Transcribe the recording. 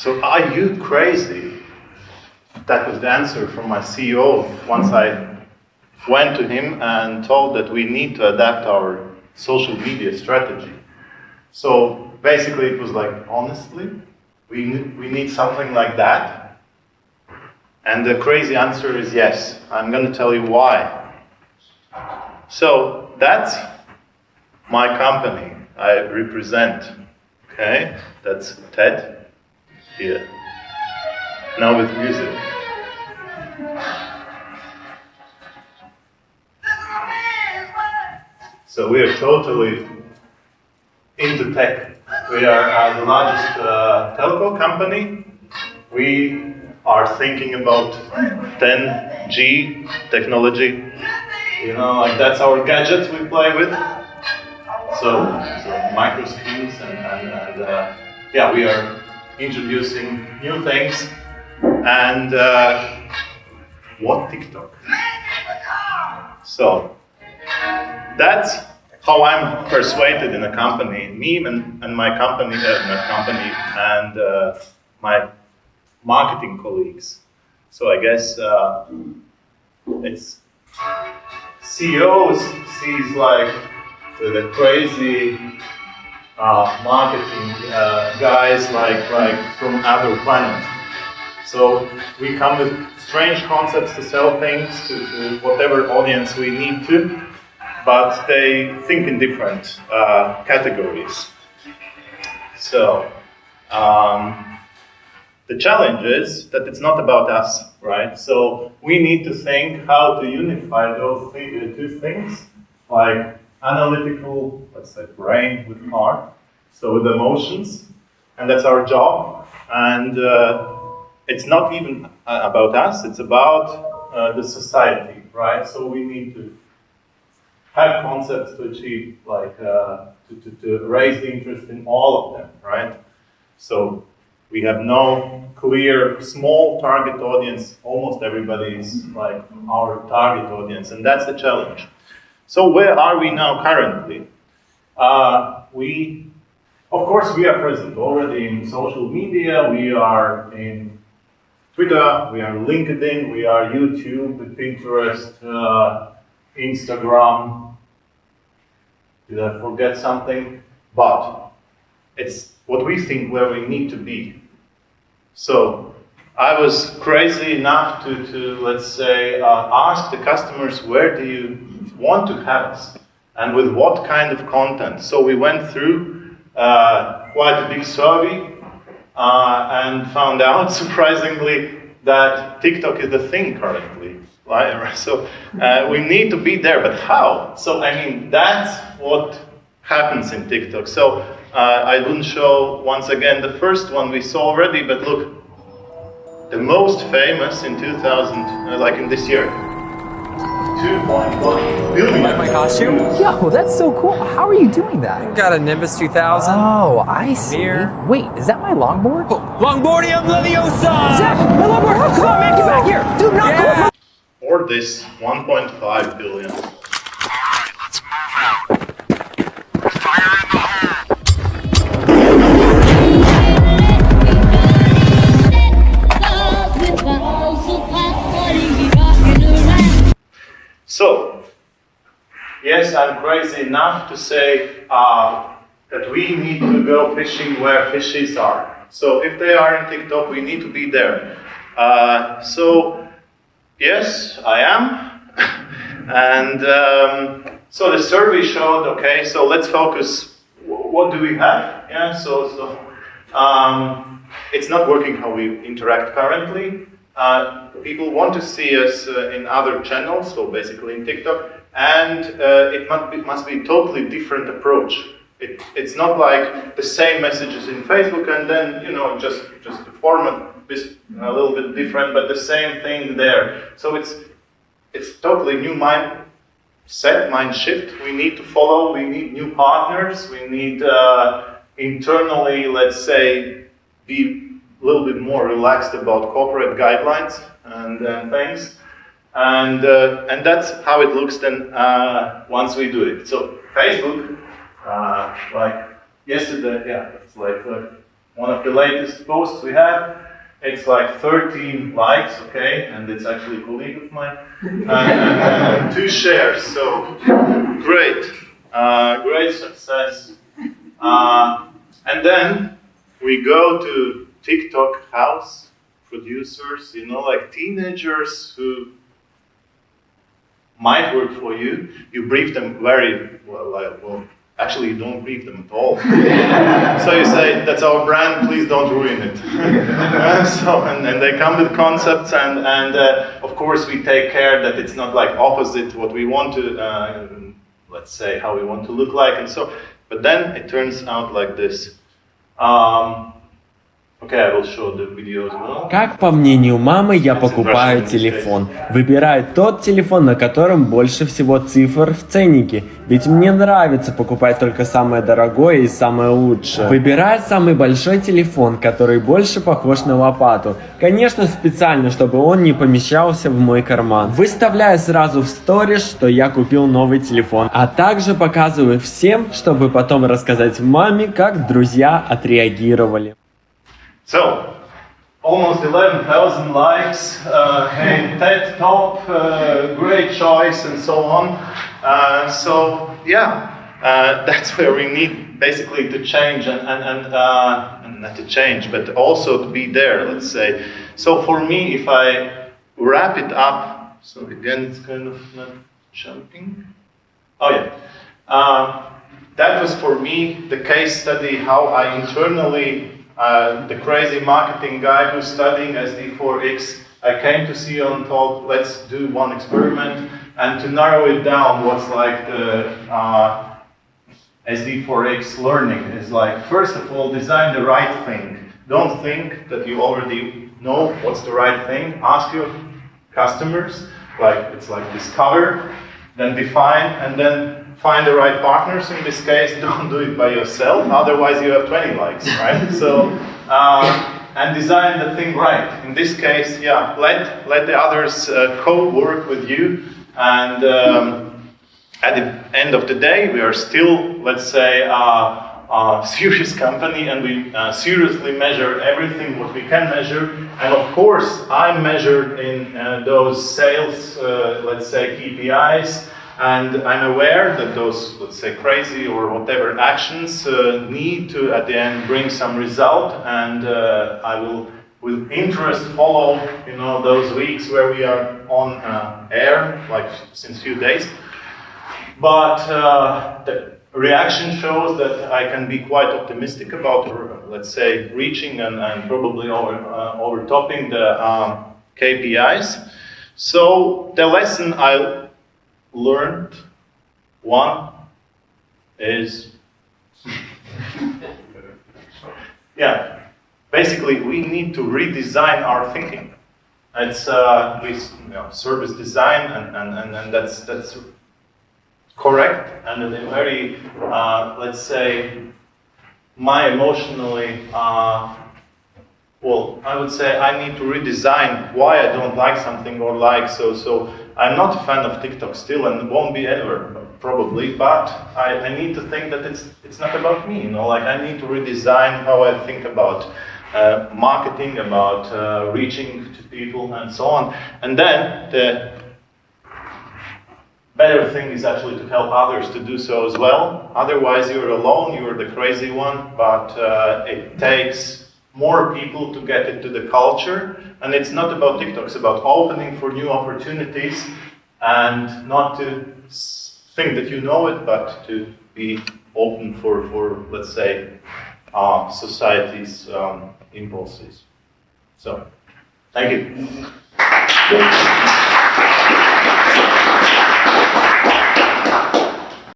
So are you crazy? That was the answer from my CEO once I went to him and told that we need to adapt our social media strategy. So basically it was like, honestly, we need something like that? And the crazy answer is yes. I'm going to tell you why. So that's my company I represent. Okay, that's Tet here. Now with music. So we are totally into tech. We are the largest telco company. We are thinking about 10G technology. You know, like that's our gadgets we play with. So micro screens and yeah, we are introducing new things. And what TikTok? So that's how I'm persuaded in a company. Me and my company, and my marketing colleagues. So I guess it's CEOs sees like the crazy marketing guys like from other planets. So we come with strange concepts to sell things to whatever audience we need to, but they think in different categories. So the challenge is that it's not about us, right? So we need to think how to unify those two things, like analytical, let's say, brain with heart, so with emotions, and that's our job. And it's not even about us, it's about the society, right? So we need to have concepts to achieve, like, to raise the interest in all of them, right? So we have no clear, small target audience. Almost everybody is like our target audience, and that's the challenge. So where are we now currently? Of course, we are present already in social media. We are in Twitter, we are LinkedIn, we are YouTube, Pinterest, Instagram. Did I forget something? But it's what we think where we need to be. So I was crazy enough to let's say, ask the customers, where do you want to have us? And with what kind of content? So we went through quite a big survey and found out, surprisingly, that TikTok is the thing currently. Right? So we need to be there, but how? So I mean, that's what happens in TikTok. So I didn't show, once again, the first one we saw already, but look, the most famous in 2000, like in this year, 2.1 billion. Like my costume? Yo, that's so cool. How are you doing that? Got a Nimbus 2000. Oh, I see. Mirror. Wait, is that my longboard? Oh, Longboardium Leviosa! Zach, my longboard! Come on, man, get back here! Dude, not Yeah. cool! Or this 1.5 billion. Alright, let's move out. Fire in the hole! So, yes, I'm crazy enough to say that we need to go fishing where fishes are. So if they are in TikTok, we need to be there. So, yes, I am. And so the survey showed, okay, so let's focus, what do we have? Yeah, so it's not working how we interact currently. People want to see us in other channels, so basically in TikTok, and it must be a totally different approach. It's not like the same messages in Facebook, and then just the format is a little bit different, but the same thing there. So it's totally new mind shift. We need to follow. We need new partners. We need internally, let's say, be a little bit more relaxed about corporate guidelines and things, and that's how it looks then once we do it. So Facebook, like yesterday, yeah, it's like one of the latest posts we have. It's like 13 likes, okay, and it's actually a colleague of mine, and 2 shares, so great, great success. And then we go to TikTok house producers, you know, like teenagers who might work for you. You brief them very well, actually you don't brief them at all. So you say, that's our brand, please don't ruin it. And they come with concepts, and of course we take care that it's not like opposite what we want to, let's say, how we want to look like, and so, but then it turns out like this. Okay, I will show the video as well. Как по мнению мамы, я покупаю телефон. Выбираю тот телефон, на котором больше всего цифр в ценнике. Ведь мне нравится покупать только самое дорогое и самое лучшее. Выбираю самый большой телефон, который больше похож на лопату. Конечно, специально, чтобы он не помещался в мой карман. Выставляю сразу в сторис, что я купил новый телефон. А также показываю всем, чтобы потом рассказать маме, как друзья отреагировали. So, almost 11,000 likes, hey, TED Top, great choice, and so on. So, yeah, that's where we need basically to change and not to change, but also to be there, let's say. So for me, if I wrap it up, so again, it's kind of not jumping. Oh yeah, that was for me the case study, how I internally the crazy marketing guy who's studying SD4X, I came to see and thought, let's do one experiment, and to narrow it down, what's like the SD4X learning is like, first of all, design the right thing. Don't think that you already know what's the right thing. Ask your customers, like it's like discover, then define, and then find the right partners. In this case, don't do it by yourself, otherwise you have 20 likes, right? So, and design the thing right. In this case, yeah, let the others co-work with you, and at the end of the day, we are still, let's say, a serious company, and we seriously measure everything what we can measure. And of course, I'm measured in those sales, let's say, KPIs. And I'm aware that those, let's say, crazy or whatever actions need to, at the end, bring some result. And I will, with interest, follow, you know, those weeks where we are on air, like since few days. But the reaction shows that I can be quite optimistic about, let's say, reaching and probably overtopping the KPIs. So the lesson I learned, one is, yeah, basically we need to redesign our thinking. It's service design, and that's correct, and a very, let's say, my emotionally, well, I would say I need to redesign why I don't like something or like, so I'm not a fan of TikTok still, and won't be ever, probably, but I need to think that it's not about me, you know, like I need to redesign how I think about marketing, about reaching to people and so on. And then the better thing is actually to help others to do so as well. Otherwise you're alone, you're the crazy one, but it takes more people to get into the culture. And it's not about TikTok, it's about opening for new opportunities, and not to think that you know it, but to be open for let's say, society's impulses. So, thank you.